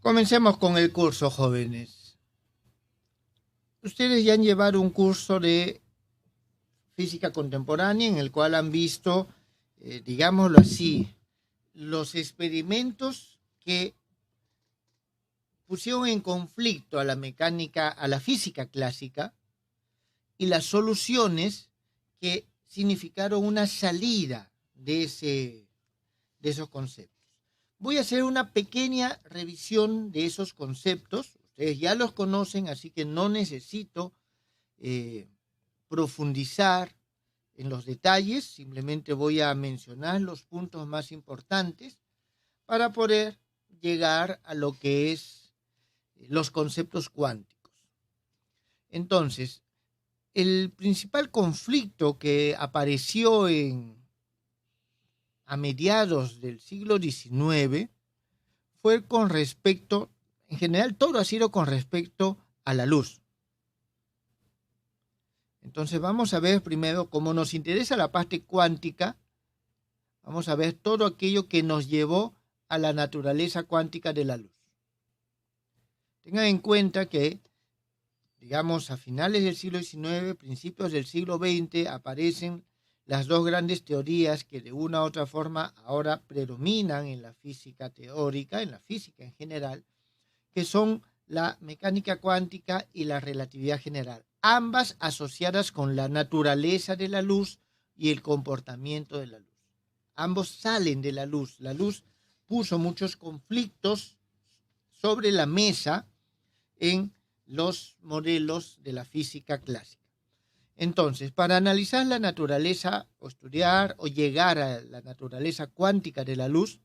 Comencemos con el curso, jóvenes. Ustedes ya han llevado un curso de física contemporánea en el cual han visto, digámoslo así, los experimentos que pusieron en conflicto a la mecánica, a la física clásica, y las soluciones que significaron una salida de esos conceptos. Voy a hacer una pequeña revisión de esos conceptos. Ustedes ya los conocen, así que no necesito profundizar en los detalles. Simplemente voy a mencionar los puntos más importantes para poder llegar a lo que es los conceptos cuánticos. Entonces, el principal conflicto que apareció a mediados del siglo XIX fue con respecto, en general todo ha sido con respecto a la luz. Entonces vamos a ver primero, como nos interesa la parte cuántica, vamos a ver todo aquello que nos llevó a la naturaleza cuántica de la luz. Tengan en cuenta que, digamos, a finales del siglo XIX, principios del siglo XX, aparecen las dos grandes teorías que de una u otra forma ahora predominan en la física teórica, en la física en general, que son la mecánica cuántica y la relatividad general, ambas asociadas con la naturaleza de la luz y el comportamiento de la luz. Ambos salen de la luz. La luz puso muchos conflictos sobre la mesa en los modelos de la física clásica. Entonces, para analizar la naturaleza o estudiar o llegar a la naturaleza cuántica de la luz,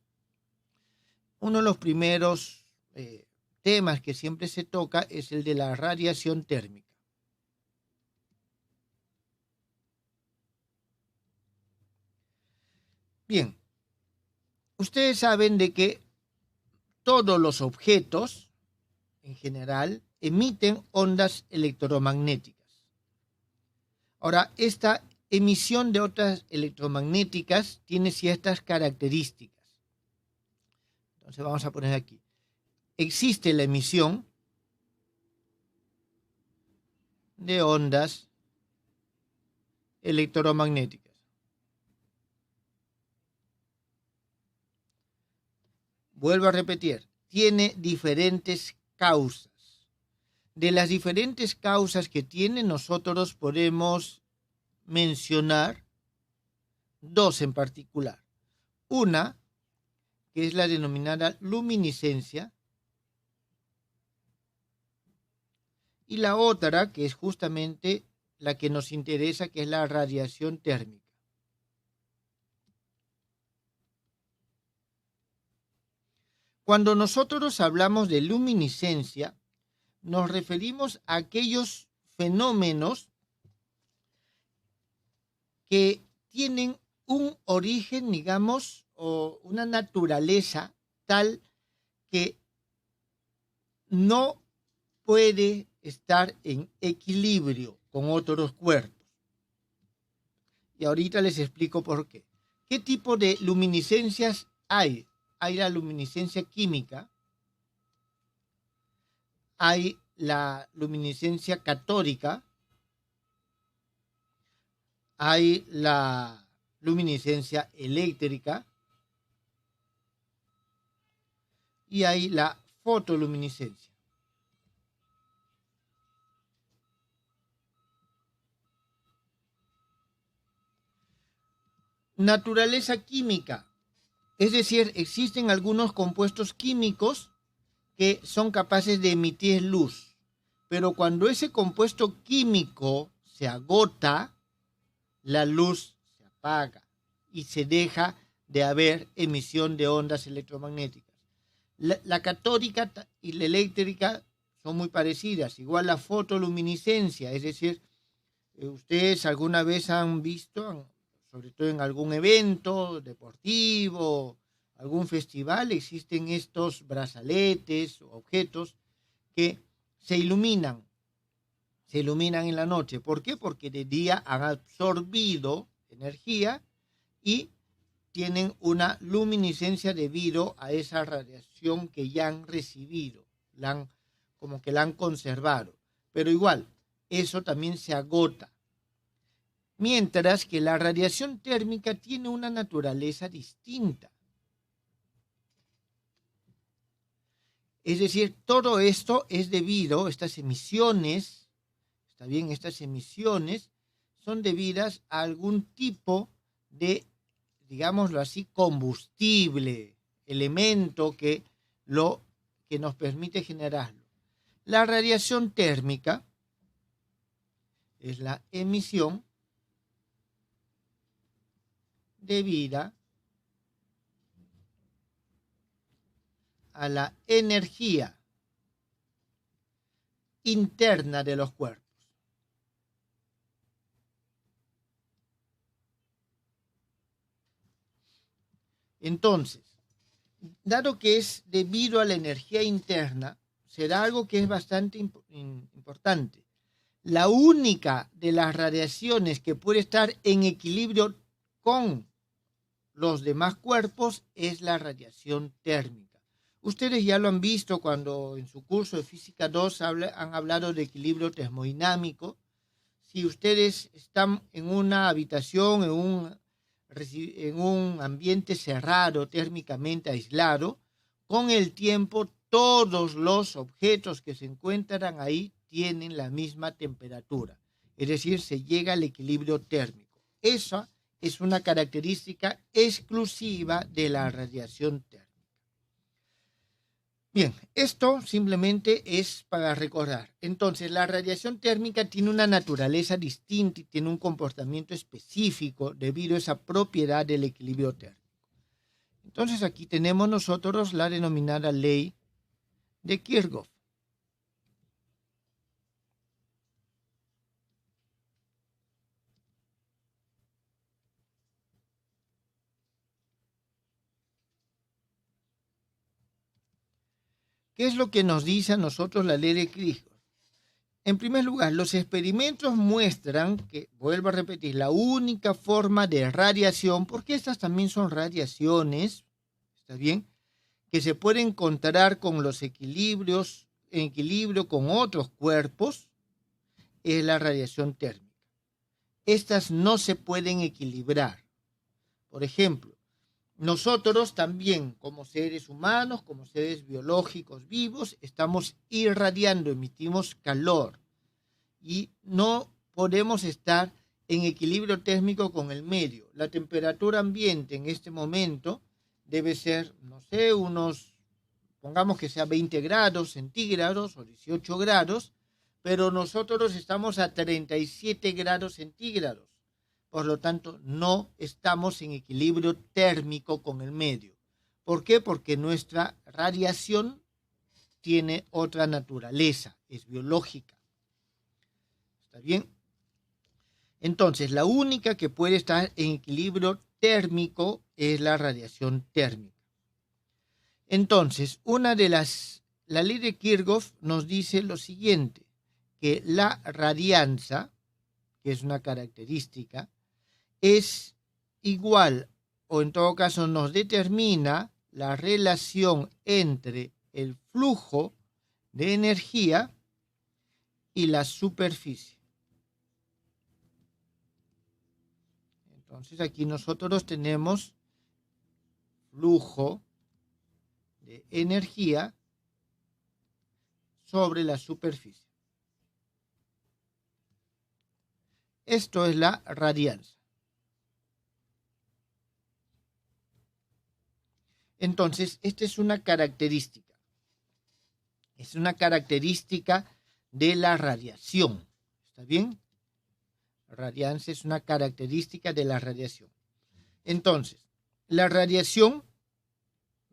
uno de los primeros temas que siempre se toca es el de la radiación térmica. Bien, ustedes saben de que todos los objetos, en general, emiten ondas electromagnéticas. Ahora, esta emisión de ondas electromagnéticas tiene ciertas características. Entonces vamos a poner aquí. Existe la emisión de ondas electromagnéticas. Vuelvo a repetir, tiene diferentes causas. De las diferentes causas que tiene, nosotros podemos mencionar dos en particular. Una, que es la denominada luminiscencia, y la otra, que es justamente la que nos interesa, que es la radiación térmica. Cuando nosotros hablamos de luminiscencia, nos referimos a aquellos fenómenos que tienen un origen, digamos, o una naturaleza tal que no puede estar en equilibrio con otros cuerpos. Y ahorita les explico por qué. ¿Qué tipo de luminiscencias hay? Hay la luminiscencia química, hay la luminiscencia catódica, hay la luminiscencia eléctrica y hay la fotoluminiscencia. Naturaleza química, es decir, existen algunos compuestos químicos que son capaces de emitir luz, pero cuando ese compuesto químico se agota, la luz se apaga y se deja de haber emisión de ondas electromagnéticas. La catódica y la eléctrica son muy parecidas, igual la fotoluminiscencia, es decir, ustedes alguna vez han visto, sobre todo en algún evento deportivo, algún festival, existen estos brazaletes o objetos que se iluminan en la noche. ¿Por qué? Porque de día han absorbido energía y tienen una luminiscencia debido a esa radiación que ya han recibido, como que la han conservado. Pero igual, eso también se agota. Mientras que la radiación térmica tiene una naturaleza distinta. Es decir, todo esto es debido, estas emisiones, está bien, estas emisiones son debidas a algún tipo de, digámoslo así, combustible, elemento que nos permite generarlo. La radiación térmica es la emisión debida a la energía interna de los cuerpos. Entonces, dado que es debido a la energía interna, será algo que es bastante importante. La única de las radiaciones que puede estar en equilibrio con los demás cuerpos es la radiación térmica. Ustedes ya lo han visto cuando en su curso de Física 2 han hablado de equilibrio termodinámico. Si ustedes están en una habitación, en un ambiente cerrado, térmicamente aislado, con el tiempo todos los objetos que se encuentran ahí tienen la misma temperatura. Es decir, se llega al equilibrio térmico. Esa es una característica exclusiva de la radiación térmica. Bien, esto simplemente es para recordar. Entonces, la radiación térmica tiene una naturaleza distinta y tiene un comportamiento específico debido a esa propiedad del equilibrio térmico. Entonces, aquí tenemos nosotros la denominada ley de Kirchhoff. ¿Qué es lo que nos dice a nosotros la ley de Kirchhoff? En primer lugar, los experimentos muestran que, vuelvo a repetir, la única forma de radiación, porque estas también son radiaciones, ¿está bien?, que se puede encontrar con los equilibrios, en equilibrio con otros cuerpos, es la radiación térmica. Estas no se pueden equilibrar. Por ejemplo, nosotros también, como seres humanos, como seres biológicos vivos, estamos irradiando, emitimos calor y no podemos estar en equilibrio térmico con el medio. La temperatura ambiente en este momento debe ser, no sé, pongamos que sea 20 grados centígrados o 18 grados, pero nosotros estamos a 37 grados centígrados. Por lo tanto, no estamos en equilibrio térmico con el medio. ¿Por qué? Porque nuestra radiación tiene otra naturaleza, es biológica. ¿Está bien? Entonces, la única que puede estar en equilibrio térmico es la radiación térmica. Entonces, la ley de Kirchhoff nos dice lo siguiente, que la radianza, que es una característica, es igual, o en todo caso nos determina la relación entre el flujo de energía y la superficie. Entonces aquí nosotros tenemos flujo de energía sobre la superficie. Esto es la radianza. Entonces, esta es una característica. Es una característica de la radiación. ¿Está bien? Radiancia es una característica de la radiación. Entonces, la radiación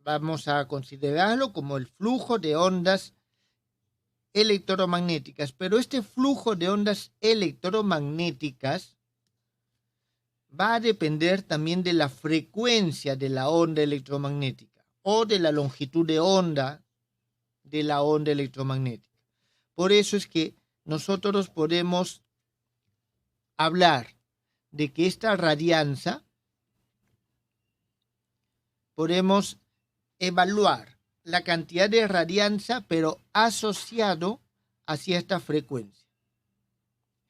vamos a considerarlo como el flujo de ondas electromagnéticas, pero este flujo de ondas electromagnéticas va a depender también de la frecuencia de la onda electromagnética o de la longitud de onda de la onda electromagnética. Por eso es que nosotros podemos hablar de que esta radianza podemos evaluar la cantidad de radianza, pero asociado hacia esta frecuencia.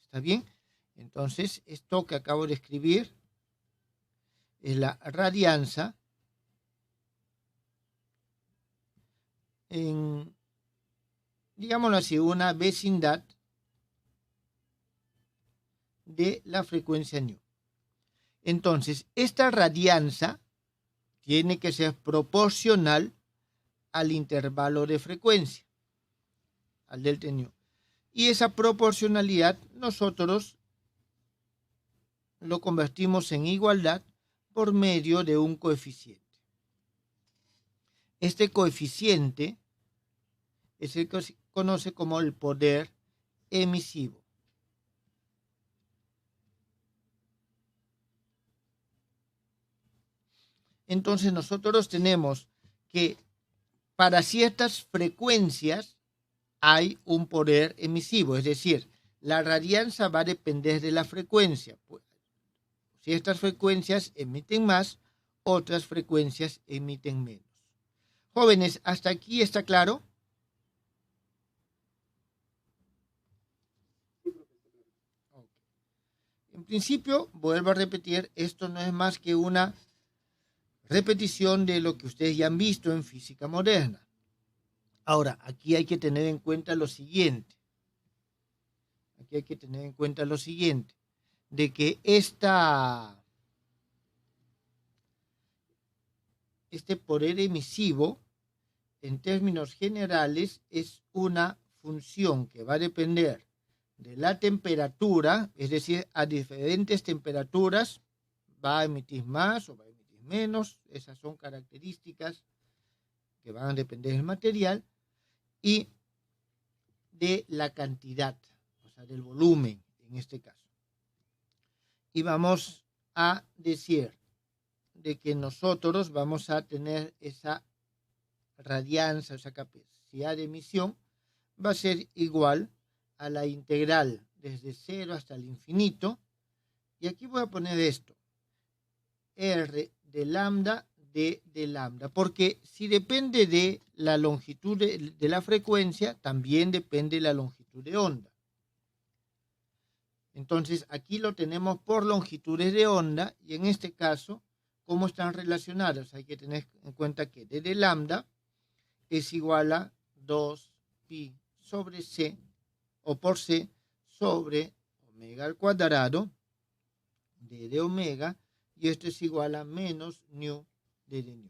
¿Está bien? Entonces, esto que acabo de escribir es la radianza en, digámoslo así, una vecindad de la frecuencia nu. Entonces, esta radianza tiene que ser proporcional al intervalo de frecuencia, al delta nu. Y esa proporcionalidad nosotros lo convertimos en igualdad por medio de un coeficiente. Este coeficiente es el que se conoce como el poder emisivo. Entonces nosotros tenemos que para ciertas frecuencias hay un poder emisivo, es decir, la radianza va a depender de la frecuencia. Ciertas frecuencias emiten más, otras frecuencias emiten menos. Jóvenes, ¿hasta aquí está claro? En principio, vuelvo a repetir, esto no es más que una repetición de lo que ustedes ya han visto en física moderna. Ahora, aquí hay que tener en cuenta lo siguiente. De que este poder emisivo, en términos generales, es una función que va a depender de la temperatura, es decir, a diferentes temperaturas va a emitir más o va a emitir menos. Esas son características que van a depender del material y de la cantidad, o sea, del volumen en este caso. Y vamos a decir de que nosotros vamos a tener esa radianza, esa capacidad de emisión, va a ser igual a la integral desde 0 hasta el infinito. Y aquí voy a poner esto, R de lambda D de lambda, porque si depende de la longitud de la frecuencia, también depende de la longitud de onda. Entonces aquí lo tenemos por longitudes de onda y en este caso, ¿cómo están relacionadas? Hay que tener en cuenta que D de lambda es igual a 2pi sobre C o por C sobre omega al cuadrado de omega, y esto es igual a menos nu de nu.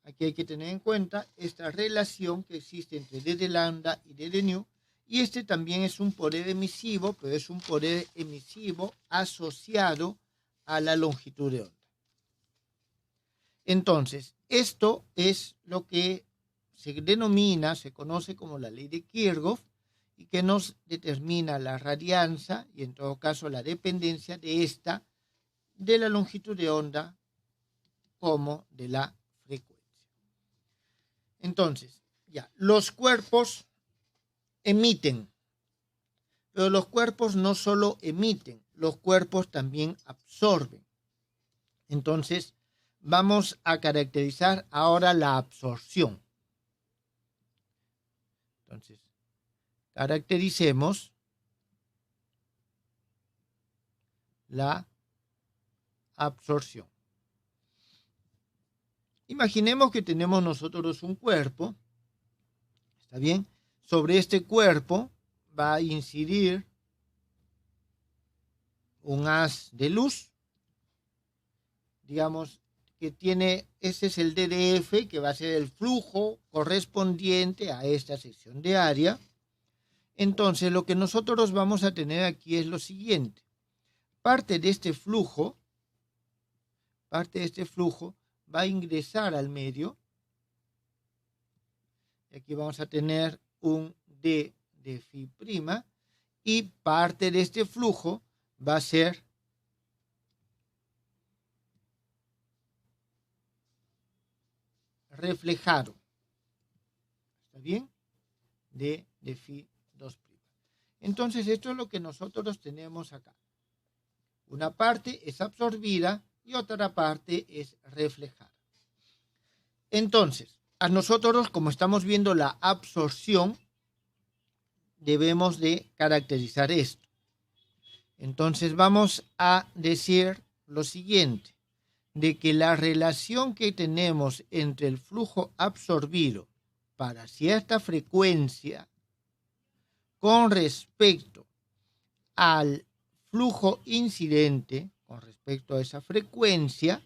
Aquí hay que tener en cuenta esta relación que existe entre d de lambda y d de nu, y este también es un poder emisivo, pero es un poder emisivo asociado a la longitud de onda. Entonces, esto es lo que se conoce como la ley de Kirchhoff, y que nos determina la radianza y en todo caso la dependencia de esta, de la longitud de onda como de la frecuencia. Entonces, ya, los cuerpos emiten, pero los cuerpos no solo emiten, los cuerpos también absorben. Entonces, vamos a caracterizar ahora la absorción. Entonces, caractericemos la absorción. Imaginemos que tenemos nosotros un cuerpo, ¿está bien? Sobre este cuerpo va a incidir un haz de luz, digamos que tiene, ese es el DDF, que va a ser el flujo correspondiente a esta sección de área. Entonces, lo que nosotros vamos a tener aquí es lo siguiente. Parte de este flujo va a ingresar al medio. Aquí vamos a tener un D de phi prima, y parte de este flujo va a ser reflejado. ¿Está bien? D de phi 2 prima. Entonces, esto es lo que nosotros tenemos acá. Una parte es absorbida y otra parte es reflejada. Entonces, a nosotros, como estamos viendo la absorción, debemos de caracterizar esto. Entonces vamos a decir lo siguiente, de que la relación que tenemos entre el flujo absorbido para cierta frecuencia con respecto al flujo incidente, con respecto a esa frecuencia,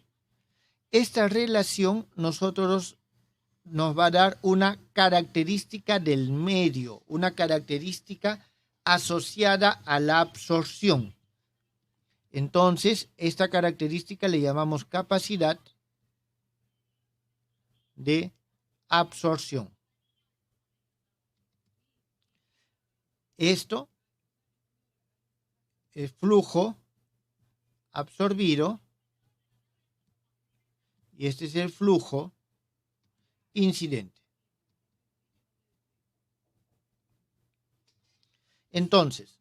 esta relación nos va a dar una característica del medio, una característica asociada a la absorción. Entonces, esta característica le llamamos capacidad de absorción. Esto es flujo absorbido y este es el flujo incidente. Entonces,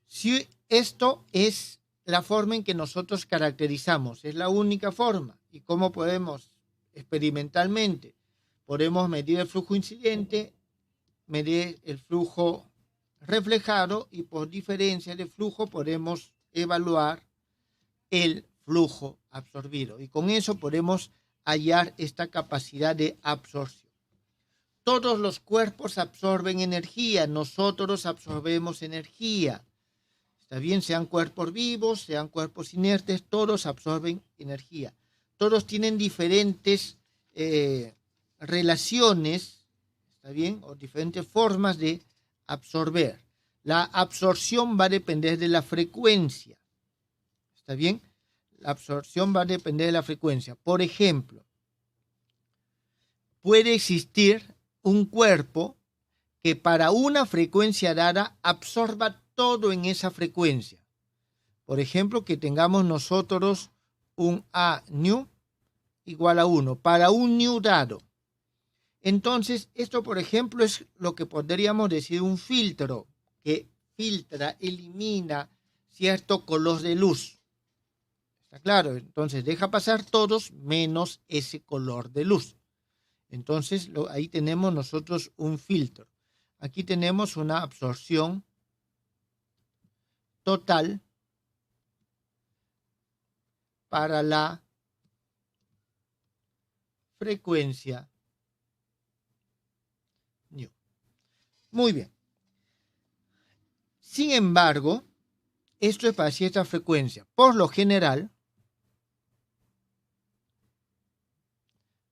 si esto es la forma en que nosotros caracterizamos, es la única forma. ¿Y cómo podemos experimentalmente? Podemos medir el flujo incidente, medir el flujo reflejado y por diferencia de flujo podemos evaluar el flujo absorbido. Y con eso podemos hallar esta capacidad de absorción. Todos los cuerpos absorben energía, nosotros absorbemos energía. Está bien, sean cuerpos vivos, sean cuerpos inertes, todos absorben energía. Todos tienen diferentes relaciones, está bien, o diferentes formas de absorber. La absorción va a depender de la frecuencia. ¿Está bien? La absorción va a depender de la frecuencia. Por ejemplo, puede existir un cuerpo que para una frecuencia dada absorba todo en esa frecuencia. Por ejemplo, que tengamos nosotros un A nu igual a 1 para un nu dado. Entonces, esto, por ejemplo, es lo que podríamos decir un filtro, que filtra, elimina cierto color de luz. ¿Está claro? Entonces, deja pasar todos menos ese color de luz. Entonces, ahí tenemos nosotros un filtro. Aquí tenemos una absorción total para la frecuencia nu. Muy bien. Sin embargo, esto es para cierta frecuencia. Por lo general,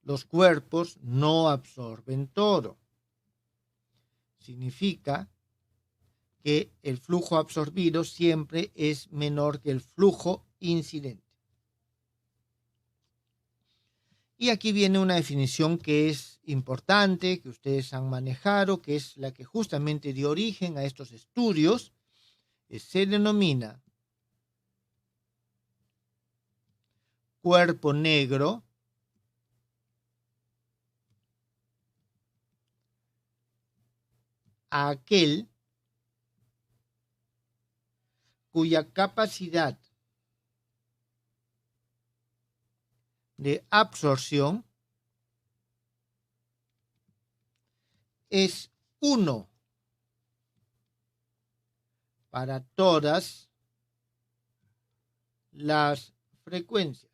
los cuerpos no absorben todo. Significa que el flujo absorbido siempre es menor que el flujo incidente. Y aquí viene una definición que es importante, que ustedes han manejado, que es la que justamente dio origen a estos estudios. Se denomina cuerpo negro a aquel cuya capacidad de absorción es 1 para todas las frecuencias.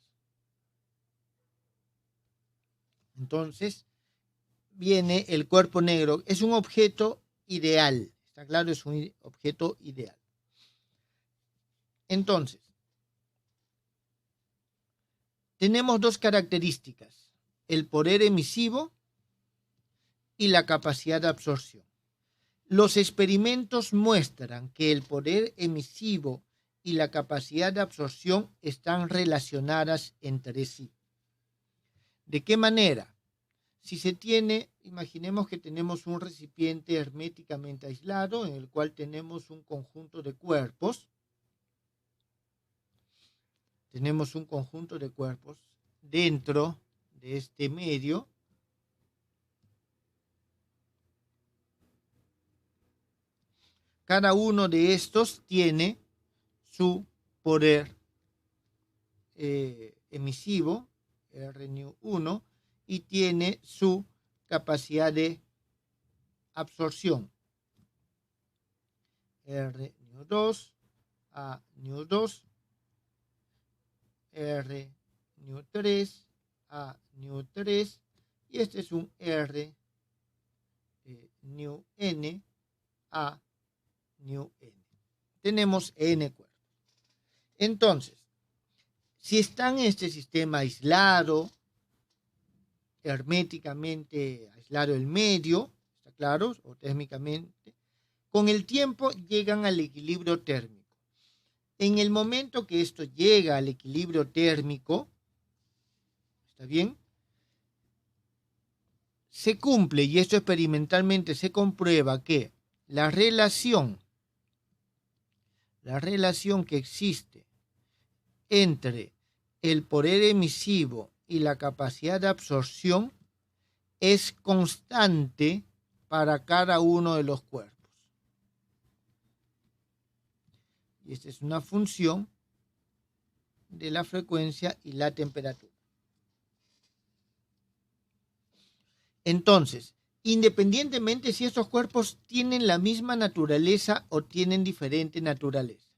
Entonces, viene el cuerpo negro. Es un objeto ideal. Está claro, es un objeto ideal. Entonces, tenemos dos características: el poder emisivo y la capacidad de absorción. Los experimentos muestran que el poder emisivo y la capacidad de absorción están relacionadas entre sí. ¿De qué manera? Si se tiene, imaginemos que tenemos un recipiente herméticamente aislado en el cual tenemos un conjunto de cuerpos. Tenemos un conjunto de cuerpos dentro de este medio. Cada uno de estos tiene su poder emisivo, RNU1, y tiene su capacidad de absorción. R nu 2, A nu 2, R nu 3, A nu 3, y este es un R nu n, A nu n. Tenemos n cuerpos. Entonces, si están en este sistema aislado, herméticamente aislado el medio, ¿está claro? O térmicamente, con el tiempo llegan al equilibrio térmico. En el momento que esto llega al equilibrio térmico, ¿está bien? Se cumple, y esto experimentalmente se comprueba, que la relación que existe entre el poder emisivo y la capacidad de absorción es constante para cada uno de los cuerpos. Y esta es una función de la frecuencia y la temperatura. Entonces, independientemente si estos cuerpos tienen la misma naturaleza o tienen diferente naturaleza.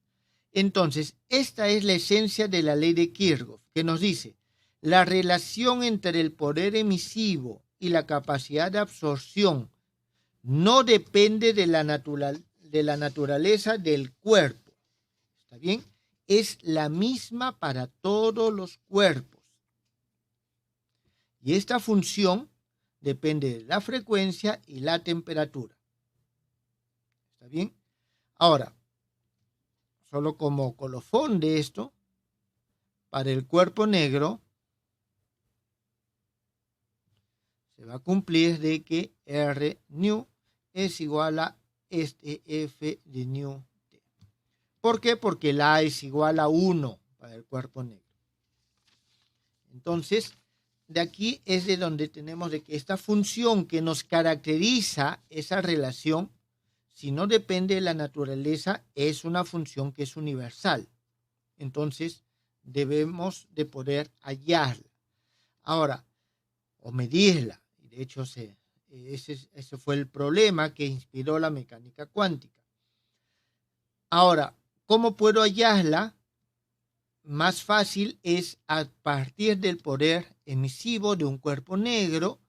Entonces, esta es la esencia de la ley de Kirchhoff, que nos dice: la relación entre el poder emisivo y la capacidad de absorción no depende de la naturaleza del cuerpo. ¿Está bien? Es la misma para todos los cuerpos. Y esta función depende de la frecuencia y la temperatura. ¿Está bien? Ahora, solo como colofón de esto, para el cuerpo negro se va a cumplir de que R nu es igual a este F de nu T. ¿Por qué? Porque la A es igual a 1 para el cuerpo negro. Entonces, de aquí es de donde tenemos de que esta función que nos caracteriza esa relación, si no depende de la naturaleza, es una función que es universal. Entonces, debemos de poder hallarla. Ahora, o medirla. Y de hecho, ese fue el problema que inspiró la mecánica cuántica. Ahora, ¿cómo puedo hallarla? Más fácil es a partir del poder emisivo de un cuerpo negro,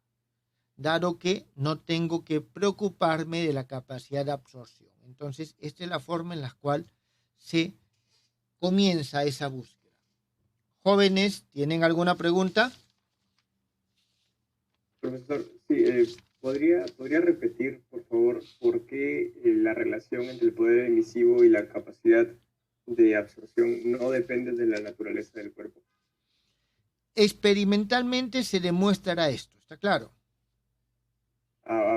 dado que no tengo que preocuparme de la capacidad de absorción. Entonces, esta es la forma en la cual se comienza esa búsqueda. Jóvenes, ¿tienen alguna pregunta? Profesor, sí, ¿podría repetir, por favor, por qué la relación entre el poder emisivo y la capacidad de absorción no depende de la naturaleza del cuerpo? Experimentalmente se demuestra esto, ¿está claro?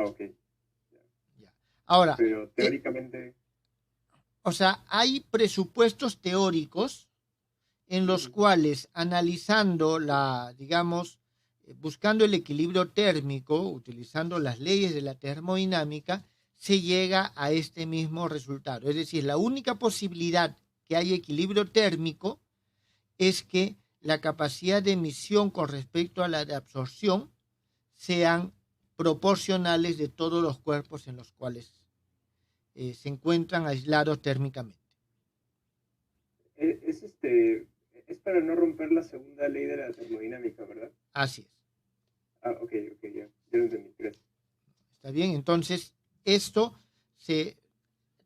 Ok. Ya. Ahora, Pero teóricamente... o sea, hay presupuestos teóricos en los cuales, analizando digamos, buscando el equilibrio térmico, utilizando las leyes de la termodinámica, se llega a este mismo resultado. Es decir, la única posibilidad que hay equilibrio térmico es que la capacidad de emisión con respecto a la de absorción sean proporcionales de todos los cuerpos en los cuales se encuentran aislados térmicamente. Es, es para no romper la segunda ley de la termodinámica, ¿verdad? Así es. Ok, ya lo entendí, gracias. ¿Está bien? Entonces, esto se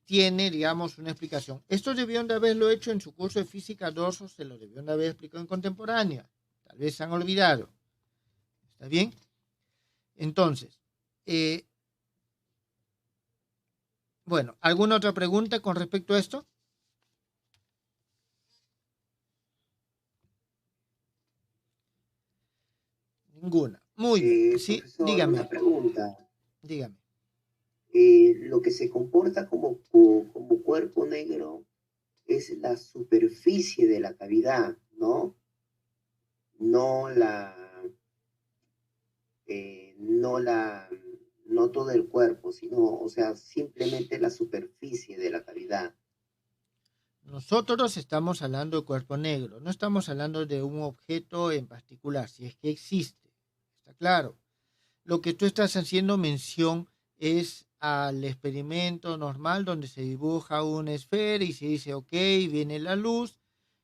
tiene, digamos, una explicación. Esto debieron de haberlo hecho en su curso de física 2 o se lo debieron de haber explicado en contemporánea. Tal vez se han olvidado. ¿Está bien? Entonces, bueno, ¿alguna otra pregunta con respecto a esto? Ninguna. Muy bien. Sí, Profesor, una dígame, pregunta. dígame. Lo que se comporta como cuerpo negro es la superficie de la cavidad, ¿no? No la, no la, no todo el cuerpo, sino, o sea, simplemente la superficie de la cavidad. Nosotros estamos hablando de cuerpo negro, no estamos hablando de un objeto en particular, si es que existe. ¿Está claro? Lo que tú estás haciendo mención es al experimento normal donde se dibuja una esfera y se dice, ok, viene la luz.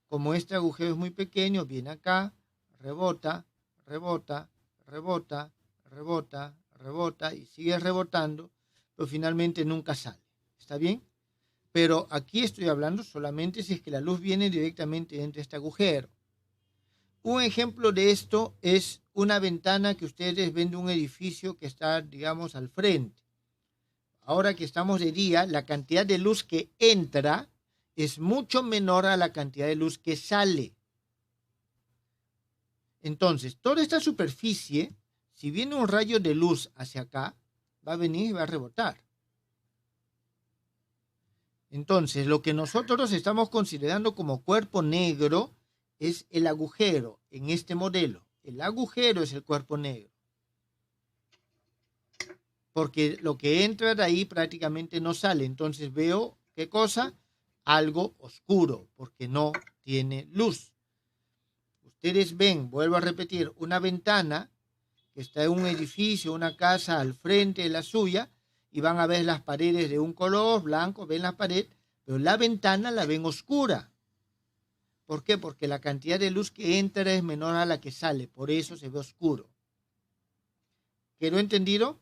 Como este agujero es muy pequeño, viene acá, rebota, rebota, rebota, rebota, rebota y sigue rebotando, pero finalmente nunca sale. ¿Está bien? Pero aquí estoy hablando solamente si es que la luz viene directamente dentro de este agujero. Un ejemplo de esto es una ventana que ustedes ven de un edificio que está, digamos, al frente. Ahora que estamos de día, la cantidad de luz que entra es mucho menor a la cantidad de luz que sale. Entonces, toda esta superficie, si viene un rayo de luz hacia acá, va a venir y va a rebotar. Entonces, lo que nosotros estamos considerando como cuerpo negro es el agujero en este modelo. El agujero es el cuerpo negro. Porque lo que entra de ahí prácticamente no sale. Entonces veo, ¿qué cosa? Algo oscuro, porque no tiene luz. Ustedes ven, vuelvo a repetir, una ventana que está en un edificio, una casa al frente de la suya, y van a ver las paredes de un color blanco, ven la pared, pero la ventana la ven oscura. ¿Por qué? Porque la cantidad de luz que entra es menor a la que sale, por eso se ve oscuro. ¿Quedó entendido?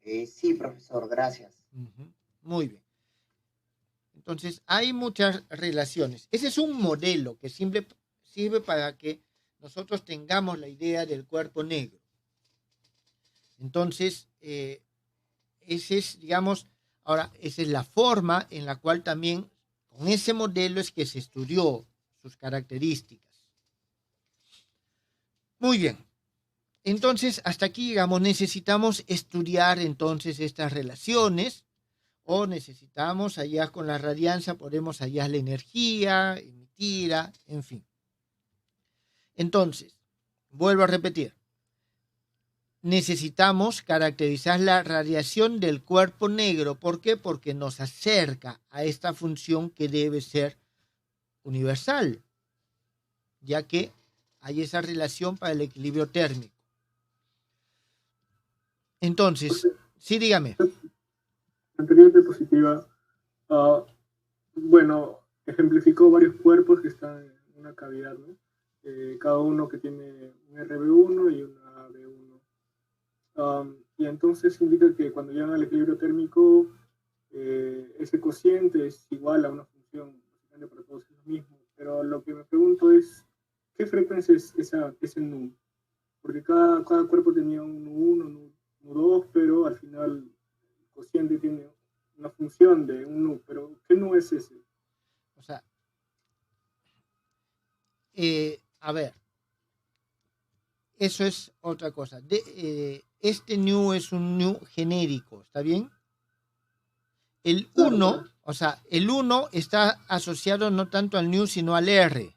Sí, profesor, gracias. Muy bien. Entonces, hay muchas relaciones. Ese es un modelo que siempre sirve para que nosotros tengamos la idea del cuerpo negro. Entonces, ese es, digamos, ahora, esa es la forma en la cual también con ese modelo es que se estudió sus características. Muy bien. Entonces, hasta aquí, digamos, necesitamos estudiar entonces estas relaciones, o necesitamos hallar con la radiancia, podemos hallar la energía emitida, en fin. Entonces, vuelvo a repetir, necesitamos caracterizar la radiación del cuerpo negro. ¿Por qué? Porque nos acerca a esta función que debe ser universal, ya que hay esa relación para el equilibrio térmico. Entonces, sí, dígame. Anterior diapositiva, bueno, ejemplificó varios cuerpos que están en una cavidad, ¿no? Cada uno que tiene un RB1 y una B1. Y entonces indica que cuando llegan al equilibrio térmico, ese cociente es igual a una función, básicamente para todos es lo mismo. Pero lo que me pregunto es, ¿qué frecuencia es ese nu? Porque cada cuerpo tenía un nu1, nu2, pero al final el cociente tiene una función de un nu, pero ¿qué nu es ese? O sea, a ver, eso es otra cosa. Este nu es un nu genérico, ¿está bien? El 1, o sea, el 1 está asociado no tanto al nu, sino al R,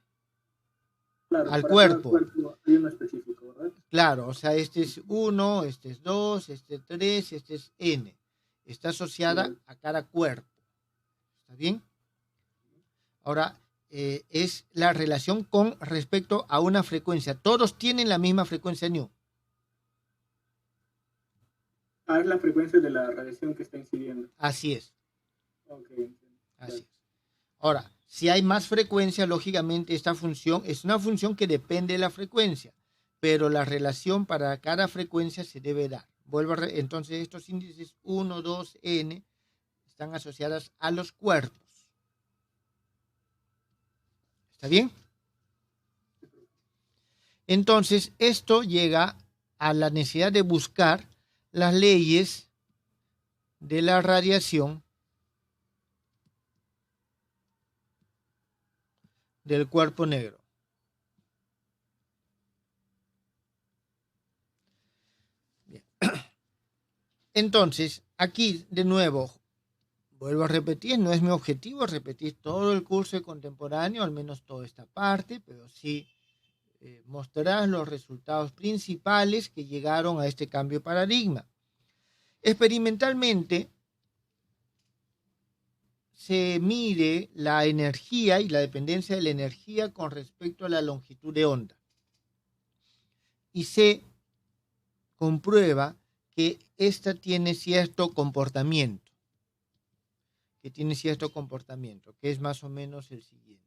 Claro, al para cuerpo. cada cuerpo hay uno específico, ¿verdad? Claro, o sea, este es 1, este es 2, este es 3, este es N. Está asociada a cada cuerpo. ¿Está bien? Ahora, es la relación con respecto a una frecuencia. Todos tienen la misma frecuencia nu. Es la frecuencia de la radiación que está incidiendo. Así es. Okay. Así es. Ahora, si hay más frecuencia, lógicamente esta función es una función que depende de la frecuencia, pero la relación para cada frecuencia se debe dar. Entonces, estos índices 1, 2, N están asociados a los cuerpos. ¿Está bien? Entonces, esto llega a la necesidad de buscar las leyes de la radiación del cuerpo negro. Bien. Entonces, aquí de nuevo, vuelvo a repetir, no es mi objetivo repetir todo el curso de contemporáneo, al menos toda esta parte, pero sí mostrar los resultados principales que llegaron a este cambio de paradigma. Experimentalmente, se mide la energía y la dependencia de la energía con respecto a la longitud de onda. y se comprueba que ésta tiene cierto comportamiento, que es más o menos el siguiente.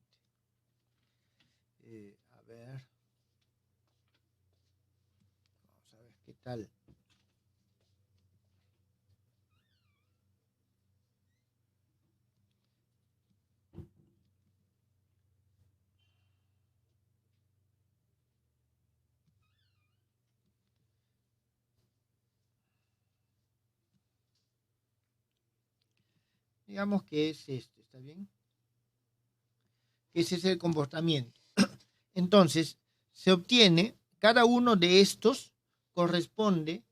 A ver, vamos a ver qué tal. Digamos que es este, ¿está bien? Ese es el comportamiento. Entonces, se obtiene, cada uno de estos corresponde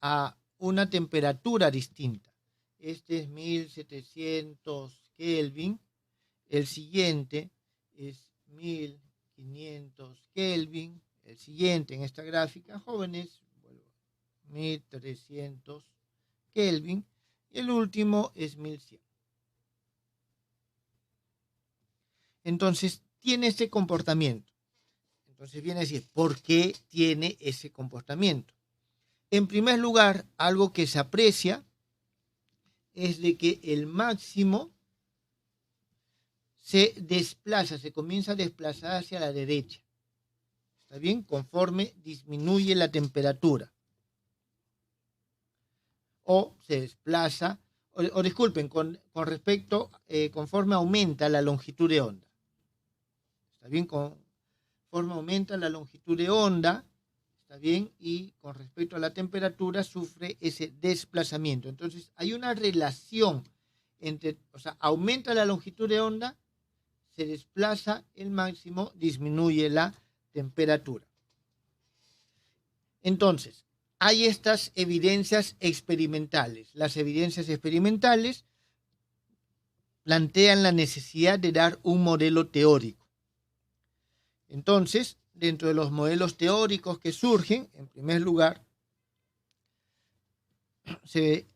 a una temperatura distinta. Este es 1700 Kelvin, el siguiente es 1500 Kelvin, el siguiente en esta gráfica, jóvenes, 1300 Kelvin, y el último es 1100. Entonces, tiene este comportamiento. Entonces viene a decir, ¿por qué tiene ese comportamiento? En primer lugar, algo que se aprecia es de que el máximo se desplaza, se comienza a desplazar hacia la derecha. ¿Está bien? Conforme disminuye la temperatura. O se desplaza, o disculpen, con respecto, conforme aumenta la longitud de onda. ¿Está bien? Conforme aumenta la longitud de onda, ¿está bien? Y con respecto a la temperatura sufre ese desplazamiento. Entonces hay una relación entre, o sea, aumenta la longitud de onda, se desplaza el máximo, disminuye la temperatura. Entonces, hay estas evidencias experimentales. Las evidencias experimentales plantean la necesidad de dar un modelo teórico. Entonces, dentro de los modelos teóricos que surgen, en primer lugar, se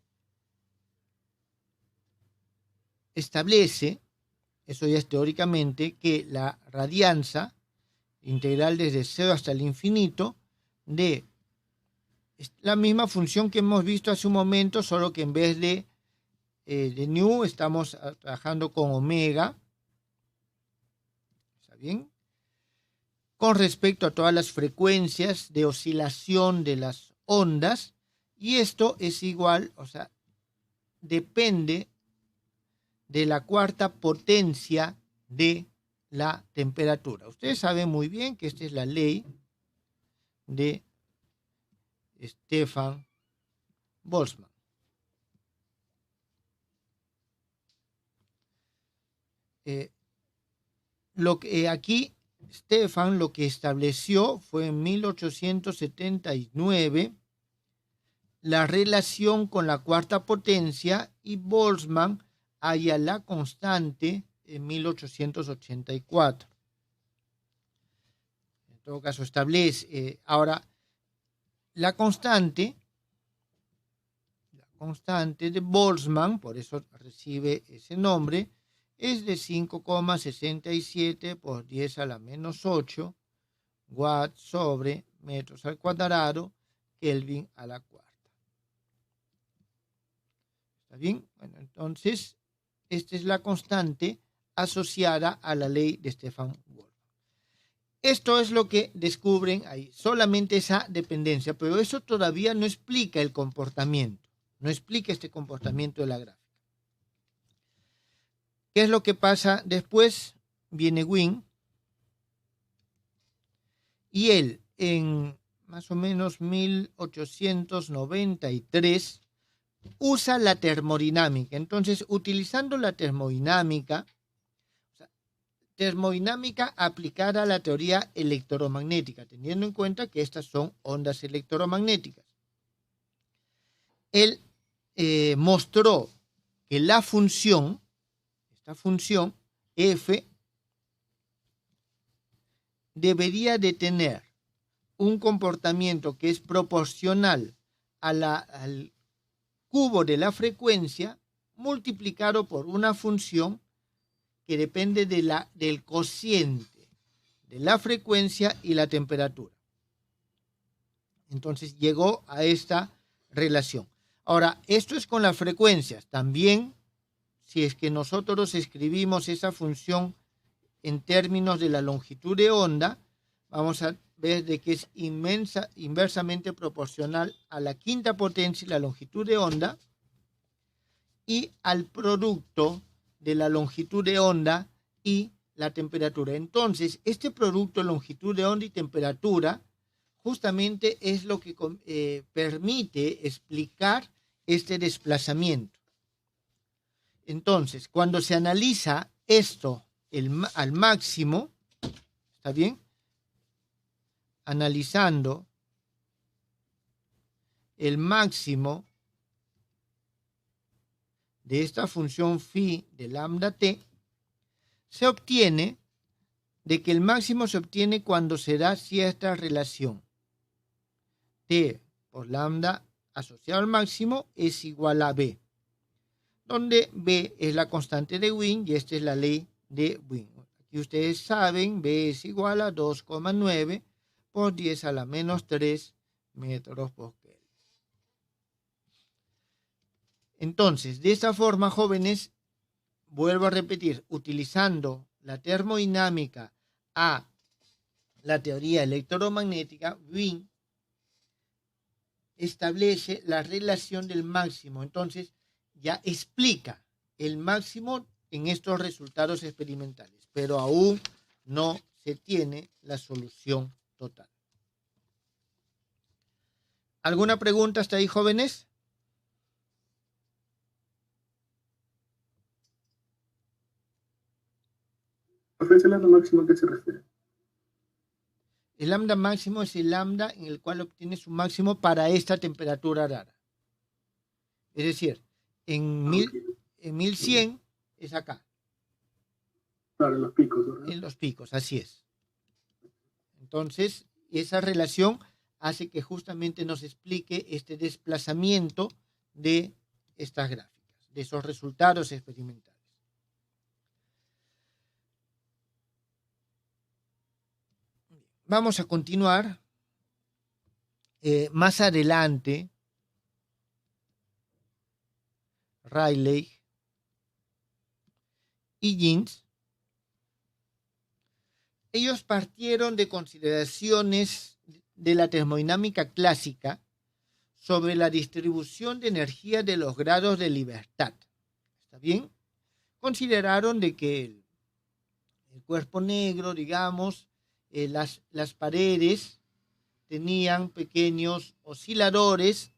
establece, eso ya es teóricamente, que la radianza integral desde 0 hasta el infinito de la misma función que hemos visto hace un momento, solo que en vez de nu estamos trabajando con omega. ¿Está bien? Con respecto a todas las frecuencias de oscilación de las ondas, y esto es igual, o sea, depende de la cuarta potencia de la temperatura. Ustedes saben muy bien que esta es la ley de Stefan Boltzmann. Lo que aquí Stefan lo que estableció fue en 1879 la relación con la cuarta potencia, y Boltzmann halla la constante en 1884. En todo caso establece, ahora, la constante de Boltzmann, por eso recibe ese nombre, es de 5,67 por 10 a la menos 8 watts sobre metros al cuadrado, Kelvin a la cuarta. ¿Está bien? Bueno, entonces, esta es la constante asociada a la ley de Stefan Boltzmann. Esto es lo que descubren ahí, solamente esa dependencia, pero eso todavía no explica el comportamiento, no explica este comportamiento de la gráfica. ¿Qué es lo que pasa después? Viene Wien y él en más o menos 1893 usa la termodinámica. Entonces, utilizando la termodinámica aplicada a la teoría electromagnética, teniendo en cuenta que estas son ondas electromagnéticas, él mostró que esta función f debería de tener un comportamiento que es proporcional al cubo de la frecuencia multiplicado por una función que depende del cociente de la frecuencia y la temperatura. Entonces llegó a esta relación. Ahora, esto es con las frecuencias. También, si es que nosotros escribimos esa función en términos de la longitud de onda, vamos a ver de que es inversamente proporcional a la quinta potencia y la longitud de onda y al producto de la longitud de onda y la temperatura. Entonces, este producto, longitud de onda y temperatura, justamente es lo que permite explicar este desplazamiento. Entonces, cuando se analiza esto al máximo, ¿está bien? Analizando el máximo de esta función phi de lambda t, se obtiene de que el máximo se obtiene cuando se da cierta relación. T por lambda asociado al máximo es igual a B, donde B es la constante de Wien y esta es la ley de Wien. Aquí ustedes saben, B es igual a 2,9 por 10 a la menos 3 metros por Kelvin. Entonces, de esta forma, jóvenes, vuelvo a repetir, utilizando la termodinámica a la teoría electromagnética, Wien establece la relación del máximo. Entonces, ya explica el máximo en estos resultados experimentales, pero aún no se tiene la solución total. ¿Alguna pregunta hasta ahí, jóvenes? ¿El lambda máximo a qué se refiere? El lambda máximo es el lambda en el cual obtiene su máximo para esta temperatura rara. Es decir, en 1100 es acá. Claro, en los picos, ¿verdad? En los picos, así es. Entonces, esa relación hace que justamente nos explique este desplazamiento de estas gráficas, de esos resultados experimentales. Vamos a continuar más adelante. Rayleigh y Jeans, ellos partieron de consideraciones de la termodinámica clásica sobre la distribución de energía de los grados de libertad. ¿Está bien? Consideraron de que el cuerpo negro, digamos, las paredes tenían pequeños osciladores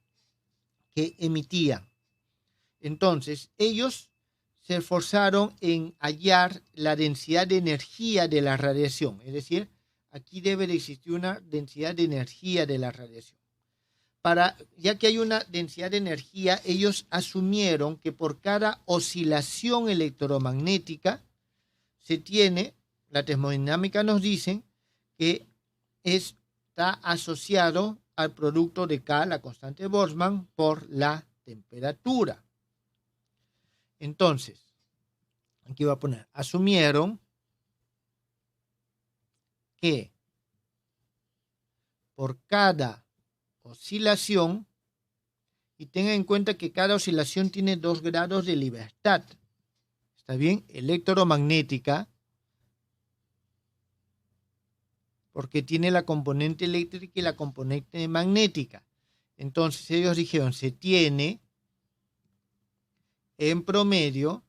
que emitían. Entonces, ellos se esforzaron en hallar la densidad de energía de la radiación. Es decir, aquí debe de existir una densidad de energía de la radiación. Ya que hay una densidad de energía, ellos asumieron que por cada oscilación electromagnética se tiene, la termodinámica nos dice, que está asociado al producto de K, la constante de Boltzmann, por la temperatura. Entonces, aquí voy a poner, asumieron que por cada oscilación, y tengan en cuenta que cada oscilación tiene 2 grados de libertad, ¿está bien? Electromagnética, porque tiene la componente eléctrica y la componente magnética. Entonces ellos dijeron, se tiene en promedio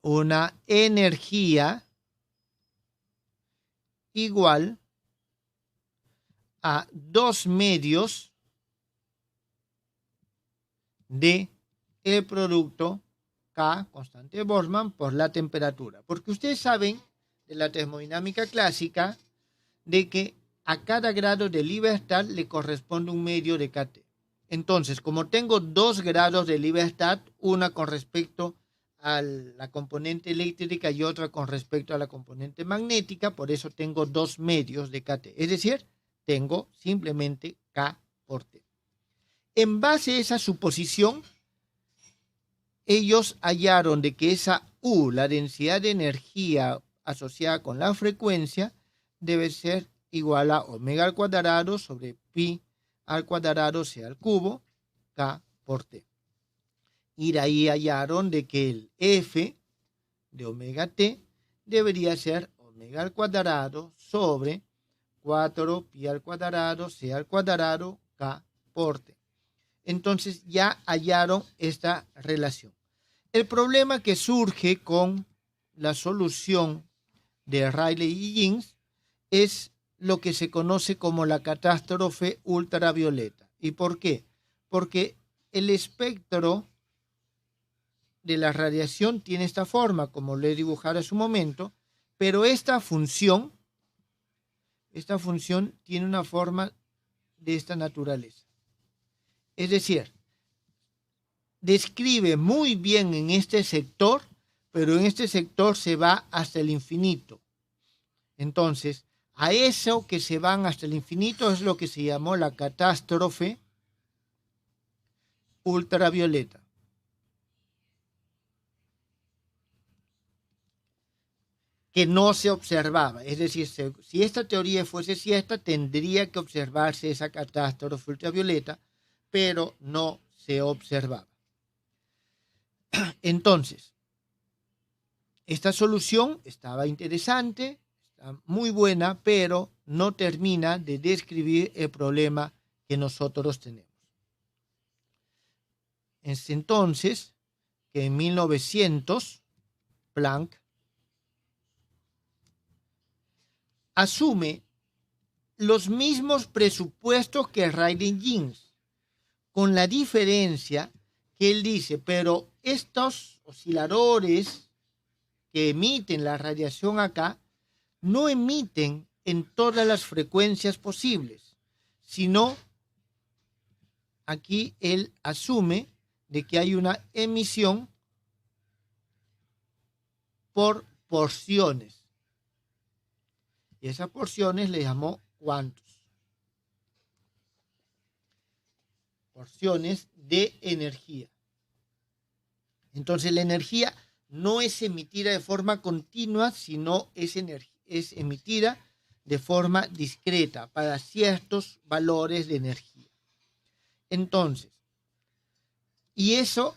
una energía igual a 2 medios de el producto K, constante de Boltzmann, por la temperatura. Porque ustedes saben de la termodinámica clásica de que a cada grado de libertad le corresponde un medio de KT. Entonces, como tengo 2 grados de libertad, una con respecto a la componente eléctrica y otra con respecto a la componente magnética, por eso tengo 2 medios de KT. Es decir, tengo simplemente K por T. En base a esa suposición, ellos hallaron de que esa U, la densidad de energía asociada con la frecuencia debe ser igual a omega al cuadrado sobre pi al cuadrado c al cubo k por t. Y de ahí hallaron de que el f de omega t debería ser omega al cuadrado sobre 4 pi al cuadrado c al cuadrado k por t. Entonces ya hallaron esta relación. El problema que surge con la solución de Rayleigh y Jeans es lo que se conoce como la catástrofe ultravioleta. ¿Y por qué? Porque el espectro de la radiación tiene esta forma, como le he dibujado hace un momento, pero esta función tiene una forma de esta naturaleza. Es decir, describe muy bien en este sector, pero en este sector se va hasta el infinito. Entonces, a eso que se van hasta el infinito es lo que se llamó la catástrofe ultravioleta. Que no se observaba. Es decir, si esta teoría fuese cierta, tendría que observarse esa catástrofe ultravioleta, pero no se observaba. Entonces, esta solución estaba interesante, está muy buena, pero no termina de describir el problema que nosotros tenemos. Es entonces que en 1900, Planck asume los mismos presupuestos que Rayleigh Jeans, con la diferencia que él dice, pero estos osciladores que emiten la radiación acá no emiten en todas las frecuencias posibles, sino aquí él asume de que hay una emisión por porciones. Y esas porciones le llamó cuantos. Porciones de energía. Entonces la energía no es emitida de forma continua, sino es emitida de forma discreta para ciertos valores de energía. Entonces, y esos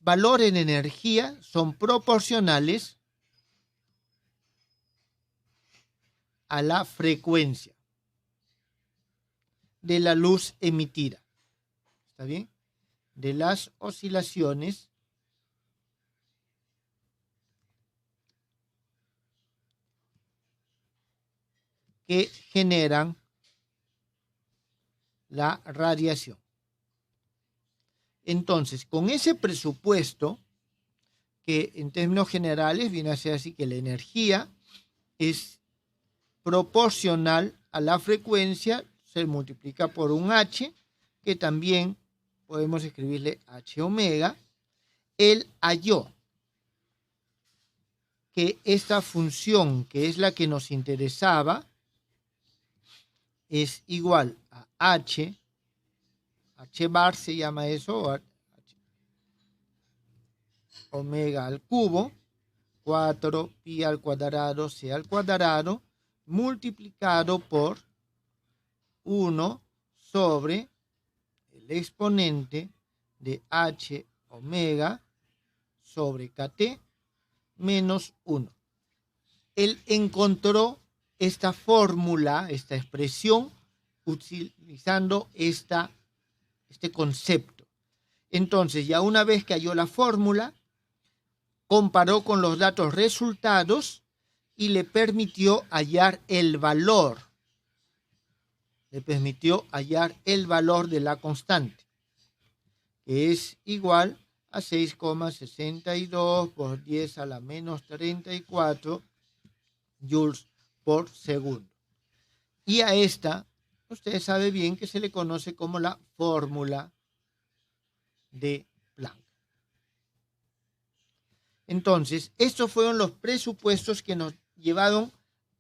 valores de energía son proporcionales a la frecuencia de la luz emitida. ¿Está bien? De las oscilaciones que generan la radiación. Entonces, con ese presupuesto, que en términos generales viene a ser así, que la energía es proporcional a la frecuencia, se multiplica por un H, que también podemos escribirle H omega. Él halló que esta función, que es la que nos interesaba, es igual a H bar se llama eso, H omega al cubo, 4 pi al cuadrado c al cuadrado, multiplicado por 1 sobre el exponente de H omega sobre KT menos 1. Él encontró esta fórmula, esta expresión, utilizando este concepto. Entonces, ya una vez que halló la fórmula, comparó con los datos resultados y le permitió hallar el valor. Le permitió hallar el valor de la constante, que es igual a 6,62 por 10 a la menos 34 joules por segundo. Y a esta, usted sabe bien que se le conoce como la fórmula de Planck. Entonces, estos fueron los presupuestos que nos llevaron,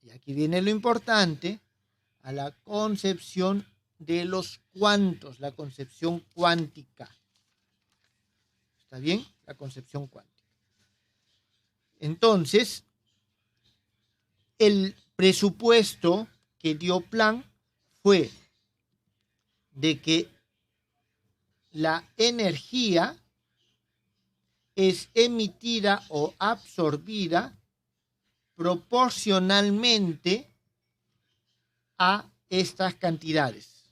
y aquí viene lo importante, a la concepción de los cuantos, la concepción cuántica. ¿Está bien? La concepción cuántica. Entonces, el presupuesto que dio Planck fue de que la energía es emitida o absorbida proporcionalmente a estas cantidades.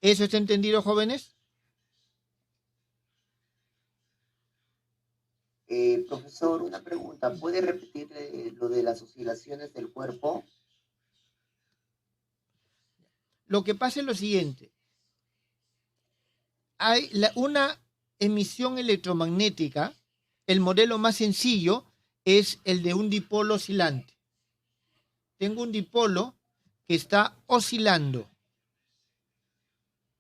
¿Eso está entendido, jóvenes? Profesor, una pregunta. ¿Puede repetir lo de las oscilaciones del cuerpo? Lo que pasa es lo siguiente. Hay una emisión electromagnética, el modelo más sencillo es el de un dipolo oscilante. Tengo un dipolo que está oscilando,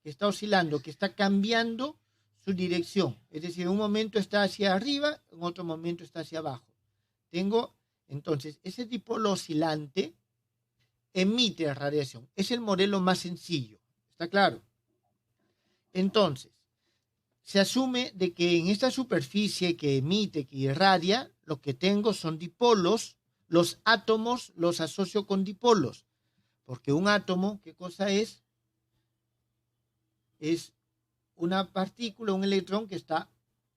que está cambiando su dirección. Es decir, en un momento está hacia arriba, en otro momento está hacia abajo. Entonces, ese dipolo oscilante emite radiación. Es el modelo más sencillo. ¿Está claro? Entonces, se asume de que en esta superficie que emite, que irradia, lo que tengo son dipolos. Los átomos los asocio con dipolos, porque un átomo, ¿qué cosa es? Es una partícula, un electrón que está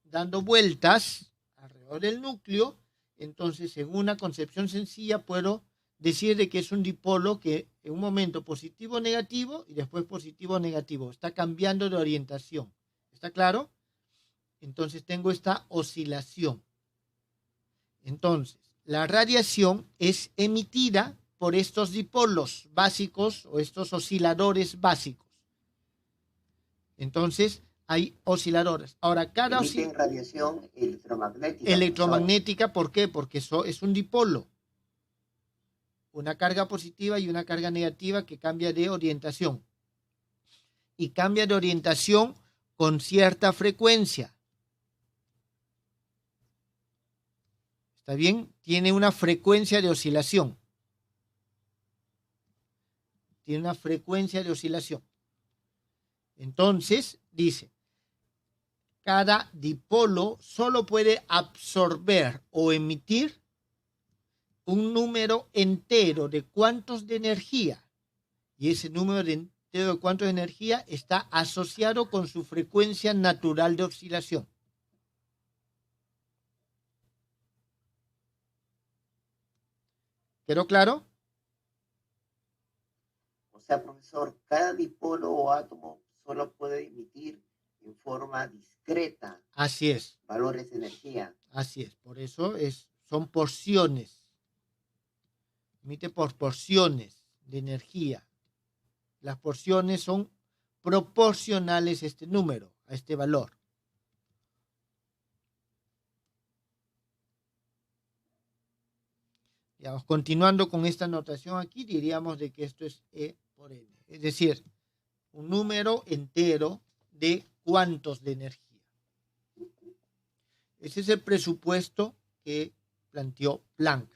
dando vueltas alrededor del núcleo. Entonces, en una concepción sencilla puedo decir de que es un dipolo que en un momento positivo negativo y después positivo negativo. Está cambiando de orientación. ¿Está claro? Entonces tengo esta oscilación. Entonces, la radiación es emitida por estos dipolos básicos o estos osciladores básicos. Entonces, hay osciladores. Ahora, cada Emiten radiación electromagnética. Electromagnética, ¿por qué? Porque eso es un dipolo. Una carga positiva y una carga negativa que cambia de orientación. Y cambia de orientación con cierta frecuencia. ¿Está bien? Tiene una frecuencia de oscilación. Tiene una frecuencia de oscilación. Entonces, dice, cada dipolo solo puede absorber o emitir un número entero de cuantos de energía. Y ese número entero de cuantos de energía está asociado con su frecuencia natural de oscilación. ¿Quedó claro? O sea, profesor, cada dipolo o átomo solo puede emitir en forma discreta. Así es. Valores de energía. Así es. Por eso son porciones. Emite por porciones de energía. Las porciones son proporcionales a este número, a este valor. Digamos, continuando con esta notación aquí, diríamos de que esto es E por N. Es decir, un número entero de cuantos de energía. Ese es el presupuesto que planteó Planck.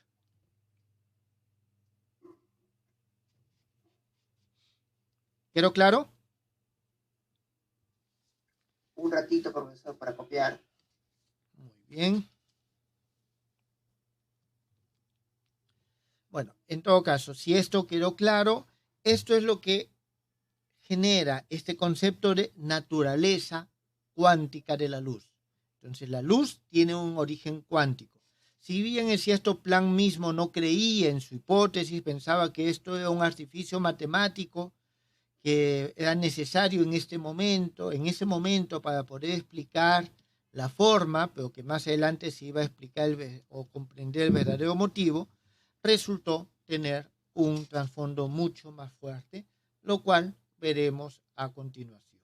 ¿Quedó claro? Un ratito, profesor, para copiar. Muy bien. Bueno, en todo caso, si esto quedó claro, esto es lo que genera este concepto de naturaleza cuántica de la luz. Entonces, la luz tiene un origen cuántico. Si bien es cierto, Planck mismo no creía en su hipótesis, pensaba que esto era un artificio matemático que era necesario en ese momento para poder explicar la forma, pero que más adelante se iba a explicar o comprender el verdadero motivo, resultó tener un trasfondo mucho más fuerte, lo cual veremos a continuación.